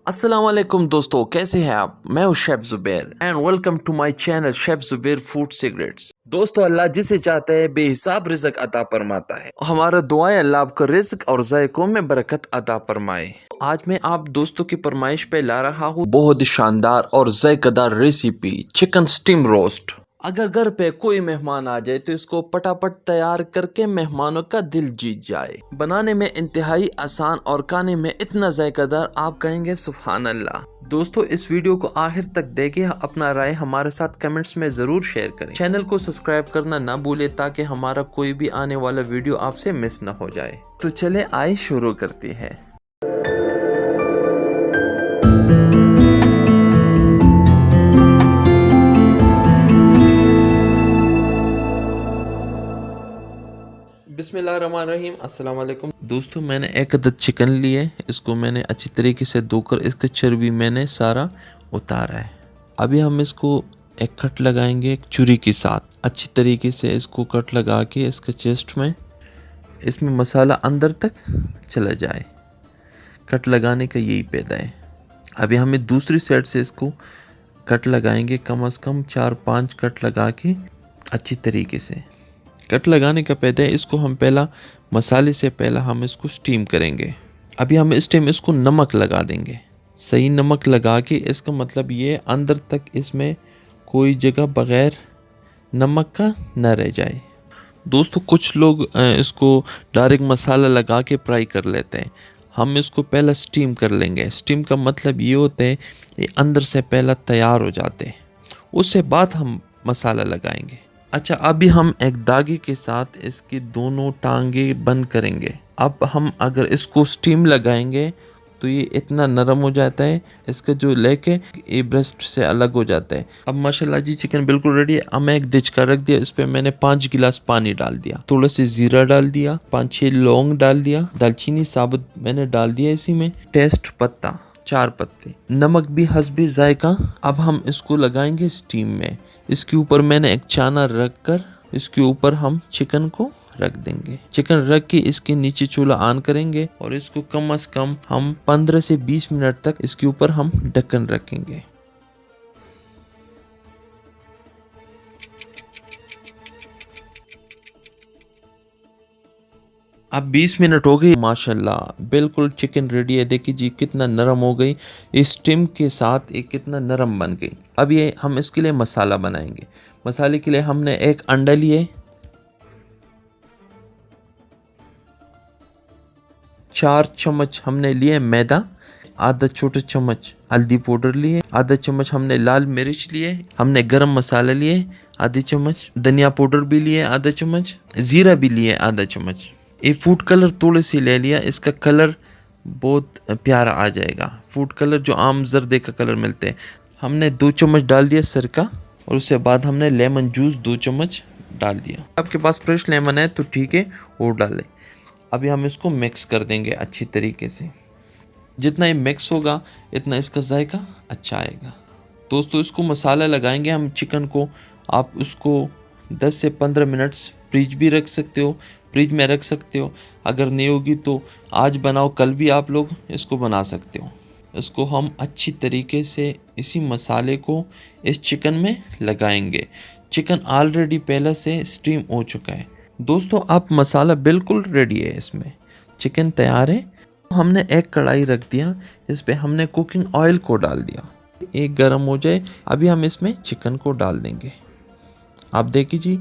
अस्सलाम वालेकुम दोस्तों, कैसे हैं आप? मैं हूं chef Zubair and welcome to my channel chef Zubair food secrets. दोस्तों, अल्लाह जिसे चाहता है बेहिसाब रिज़्क अता फरमाता है। हमारा दुआ है अल्लाह आपको रिज़्क और ज़ायकों में बरकत अता फरमाए। आज मैं आप दोस्तों की फरमाइश पे ला रहा हूँ बहुत शानदार और जायकेदार रेसिपी चिकन स्टीम रोस्ट। अगर घर पे कोई मेहमान आ जाए तो इसको फटाफट तैयार करके मेहमानों का दिल जीत जाए। बनाने में इंतहाई आसान और खाने में इतना जायकेदार आप कहेंगे सुभान अल्लाह। दोस्तों, इस वीडियो को आखिर तक देखें, अपना राय हमारे साथ कमेंट्स में जरूर शेयर करें। चैनल को सब्सक्राइब करना ना भूले ताकि हमारा कोई भी आने वाला वीडियो आपसे मिस ना हो जाए। तो चले आए शुरू करते हैं। बिस्मिल्लाहिर्रहमानिर्रहीम। अस्सलाम वालेकुम दोस्तों, मैंने एक अदद चिकन लिए। इसको मैंने अच्छी तरीके से धोकर इसका चर्बी मैंने सारा उतारा है। अभी हम इसको एक कट लगाएंगे एक छुरी के साथ। अच्छी तरीके से इसको कट लगा के इसके चेस्ट में इसमें मसाला अंदर तक चला जाए। कट लगाने का यही फायदा है। अभी हमें दूसरी साइड से इसको कट लगाएंगे, कम से कम 4-5 कट लगा के अच्छी तरीके से। कट लगाने का फायदा है, इसको हम पहला मसाले से पहला हम इसको स्टीम करेंगे। अभी हम इस टाइम इसको नमक लगा देंगे। सही नमक लगा के इसका मतलब ये अंदर तक इसमें कोई जगह बगैर नमक का न रह जाए। दोस्तों, कुछ लोग इसको डायरेक्ट मसाला लगा के फ्राई कर लेते हैं। हम इसको पहला स्टीम कर लेंगे। स्टीम का मतलब ये होता है ये अंदर से पहला तैयार हो जाते हैं, उससे बाद हम मसाला लगाएंगे। अच्छा, अभी हम एक धागे के साथ इसकी दोनों टांगे बंद करेंगे। अब हम अगर इसको स्टीम लगाएंगे तो ये इतना नरम हो जाता है, इसका जो लेग है ये ब्रेस्ट से अलग हो जाता है। अब माशाल्लाह जी चिकन बिल्कुल रेडी है। अब मैं एक डिच का रख दिया, इस पे मैंने 5 गिलास पानी डाल दिया, थोड़ा सा जीरा डाल दिया, 5-6 लौंग डाल दिया, दालचीनी साबुत मैंने डाल दिया, इसी में टेस्ट पत्ता 4 पत्ते, नमक भी हस्बे जायका। अब हम इसको लगाएंगे स्टीम में। इसके ऊपर मैंने एक चाना रख कर इसके ऊपर हम चिकन को रख देंगे। चिकन रख के इसके नीचे चूल्हा ऑन करेंगे और इसको कम से कम हम 15 से 20 मिनट तक इसके ऊपर हम ढक्कन रखेंगे। अब 20 मिनट हो गई, माशाल्लाह बिल्कुल चिकन रेडी है। देखिए जी कितना नरम हो गई, इस स्टीम के साथ ये कितना नरम बन गई। अब ये हम इसके लिए मसाला बनाएंगे। मसाले के लिए हमने एक अंडा लिए, 4 चम्मच हमने लिए मैदा, आधा छोटा चम्मच हल्दी पाउडर लिए, आधा चम्मच हमने लाल मिर्च लिए, हमने गरम मसाला लिए आधी चम्मच, धनिया पाउडर भी लिए आधा चम्मच, जीरा भी लिए आधा चम्मच। ये फूड कलर थोड़े से ले लिया, इसका कलर बहुत प्यारा आ जाएगा। फूड कलर जो आम जर्दे का कलर मिलते हैं। हमने 2 चम्मच डाल दिया सिरका और उसके बाद हमने लेमन जूस 2 चम्मच डाल दिया। आपके पास फ्रेश लेमन है तो ठीक है, वो डाल लें। अभी हम इसको मिक्स कर देंगे अच्छी तरीके से। जितना ये मिक्स होगा इतना इसका जायका अच्छा आएगा। दोस्तों, इसको मसाला लगाएंगे हम चिकन को। आप उसको 10 से 15 मिनट्स फ्रिज भी रख सकते हो, फ्रिज में रख सकते हो। अगर नहीं होगी तो आज बनाओ, कल भी आप लोग इसको बना सकते हो। इसको हम अच्छी तरीके से इसी मसाले को इस चिकन में लगाएंगे। चिकन ऑलरेडी पहले से स्टीम हो चुका है। दोस्तों, अब मसाला बिल्कुल रेडी है, इसमें चिकन तैयार है। हमने एक कढ़ाई रख दिया, इस पे हमने कुकिंग ऑयल को डाल दिया। एक गर्म हो जाए अभी हम इसमें चिकन को डाल देंगे। आप देखिए जी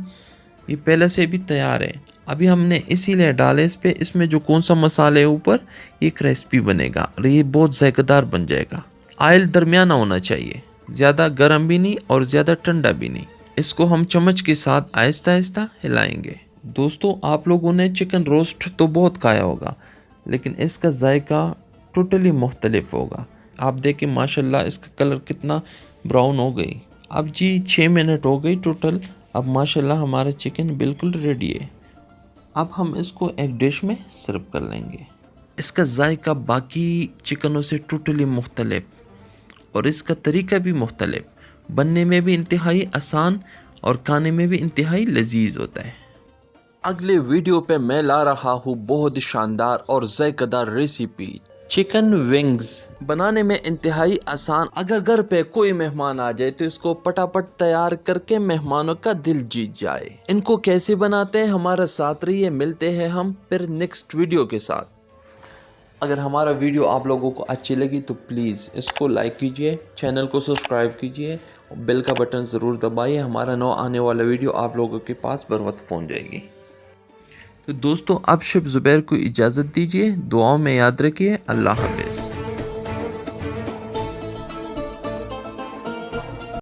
ये पहले से भी तैयार है। अभी हमने इसीलिए डाले इस पे, इसमें जो कौन सा मसाले है ऊपर ये क्रिस्पी बनेगा और ये बहुत जायकेदार बन जाएगा। ऑयल दरमियाना होना चाहिए, ज़्यादा गर्म भी नहीं और ज़्यादा ठंडा भी नहीं। इसको हम चम्मच के साथ आहिस्ता आहिस्ता हिलाएंगे। दोस्तों, आप लोगों ने चिकन रोस्ट तो बहुत खाया होगा, लेकिन इसका जायका टोटली मुख्तलिफ होगा। आप देखें माशाल्लाह इसका कलर कितना ब्राउन हो गई। अब जी 6 मिनट हो गई टोटल। अब माशाल्लाह हमारा चिकन बिल्कुल रेडी है। अब हम इसको एक डिश में सर्व कर लेंगे। इसका जायका बाकी चिकनों से टोटली मुख्तलिफ और इसका तरीका भी मुख्तलिफ, बनने में भी इंतहाई आसान और खाने में भी इंतहाई लजीज होता है। अगले वीडियो पे मैं ला रहा हूँ बहुत शानदार और जायकेदार रेसिपी चिकन विंग्स बनाने में इंतहाई आसान। अगर घर पे कोई मेहमान आ जाए तो इसको पटापट तैयार करके मेहमानों का दिल जीत जाए। इनको कैसे बनाते हैं हमारा साथ रहिए, मिलते हैं हम फिर नेक्स्ट वीडियो के साथ। अगर हमारा वीडियो आप लोगों को अच्छी लगी तो प्लीज़ इसको लाइक कीजिए, चैनल को सब्सक्राइब कीजिए और बेल का बटन ज़रूर दबाइए। हमारा नया आने वाला वीडियो आप लोगों के पास बर वक्त पहुँच जाएगी। तो दोस्तों अब शिप ज़ुबैर को इजाज़त दीजिए, दुआओं में याद रखिए। अल्लाह हाफ़िज़।